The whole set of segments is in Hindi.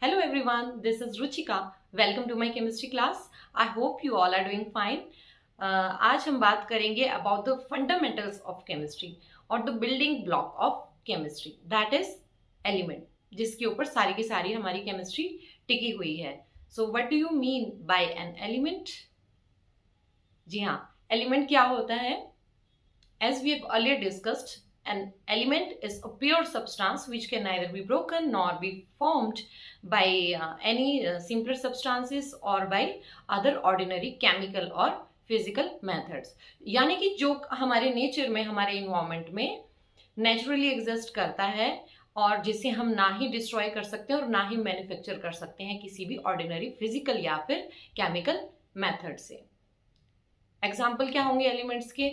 Hello everyone, this is Ruchika. Welcome to my chemistry class. I hope you all are doing fine. आज हम बात करेंगे about the fundamentals of chemistry और the building block of chemistry, that is element, जिसके ऊपर सारी की सारी हमारी chemistry टिकी हुई है. So what do you mean by an element? जी हाँ, element क्या होता है? As we have earlier discussed, an element is a pure substance which can neither be broken nor be formed by any simpler substances or by other ordinary chemical or physical methods. यानी कि जो हमारे नेचर में, हमारे इन्वायरमेंट में नेचुरली एग्जिस्ट करता है और जिसे हम ना ही डिस्ट्रॉय कर सकते हैं और ना ही मैन्युफैक्चर कर सकते हैं किसी भी ऑर्डिनरी फिजिकल या फिर केमिकल मेथड से. एग्जाम्पल क्या होंगे एलिमेंट्स के?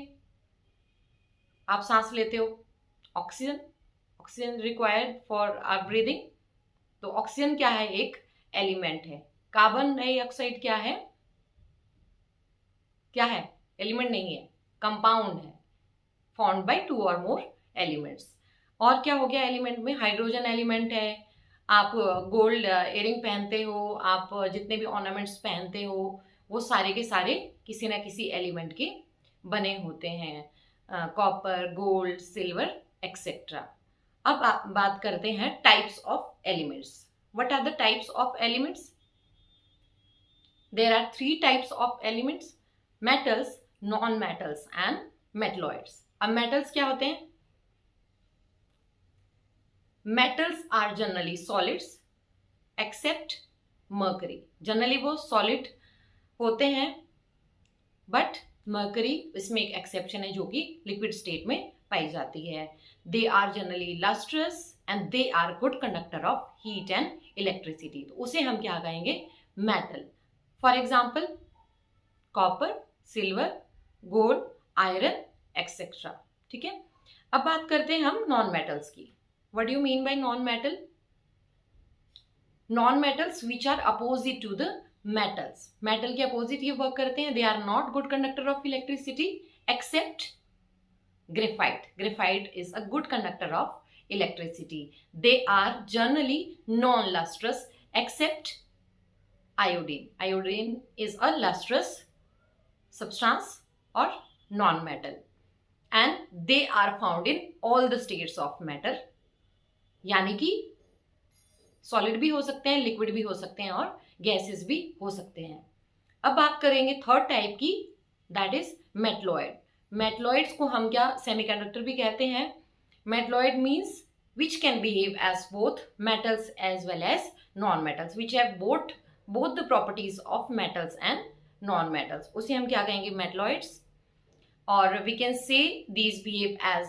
आप सांस लेते हो, oxygen, oxygen required for our breathing. तो ऑक्सीजन क्या है? एक एलिमेंट है. कार्बन डाइऑक्साइड क्या है? क्या है? एलिमेंट नहीं है, कंपाउंड है, फॉर्म्ड बाय टू और मोर एलिमेंट्स. और क्या हो गया एलिमेंट में? हाइड्रोजन एलिमेंट है. आप गोल्ड इयरिंग पहनते हो, आप जितने भी ऑर्नामेंट्स पहनते हो, वो सारे के सारे किसी ना किसी एलिमेंट के बने होते हैं. Copper, gold, silver etcetera. अब बात करते हैं types of elements. What are the types of elements? There are 3 types of elements: metals, non metals and metalloids. अब मेटल्स क्या होते हैं? Metals are generally solids except mercury. Generally वो सॉलिड होते हैं, बट मर्करी इसमें एक एक्सेप्शन है जो कि लिक्विड स्टेट में पाई जाती है. They are generally lustrous and they are good conductor of heat and electricity. तो उसे हम क्या कहेंगे? Metal. For example copper, silver, gold, iron etcetera. ठीक है. अब बात करते हैं हम नॉन मेटल्स की. What do you mean by non metal? Non metals which are opposite to the metals. Metal के अपोजिट ये वर्क करते हैं. They are not good conductor of electricity accept graphite. Graphite is a good conductor of electricity. They are generally non-lustrous except iodine. Iodine is a lustrous substance or non-metal, and they are found in all the states of matter. यानी कि सॉलिड भी हो सकते हैं, लिक्विड भी हो सकते हैं और गैसेस भी हो सकते हैं. अब बात करेंगे थर्ड टाइप की, दैट इज मेटलॉइड. मेटलॉइड्स को हम क्या सेमीकंडक्टर भी कहते हैं. Metalloid means which can behave as both metals as well as non metals, which have both the properties of metals and non metals. उसे हम क्या कहेंगे? मेटलॉइड्स. और we can say these behave as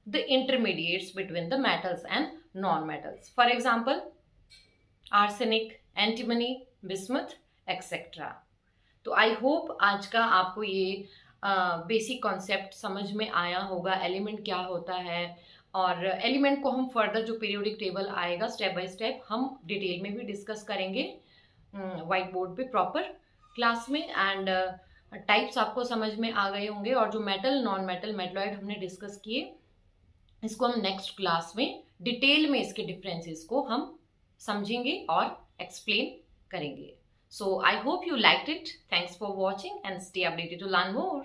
the intermediates between the metals and non metals. For example arsenic, antimony, bismuth etcetera. तो आई होप आज का आपको ये बेसिक कॉन्सेप्ट समझ में आया होगा. एलिमेंट क्या होता है और एलिमेंट को हम फर्दर जो पीरियोडिक टेबल आएगा स्टेप बाय स्टेप हम डिटेल में भी डिस्कस करेंगे वाइट बोर्ड पे प्रॉपर क्लास में. एंड टाइप्स आपको समझ में आ गए होंगे. और जो मेटल, नॉन मेटल, मेटलॉइड हमने डिस्कस किए, इसको हम नेक्स्ट क्लास में डिटेल में इसके डिफरेंसेस को हम समझेंगे और एक्सप्लेन करेंगे. So I hope you liked it. Thanks for watching and stay updated to learn more.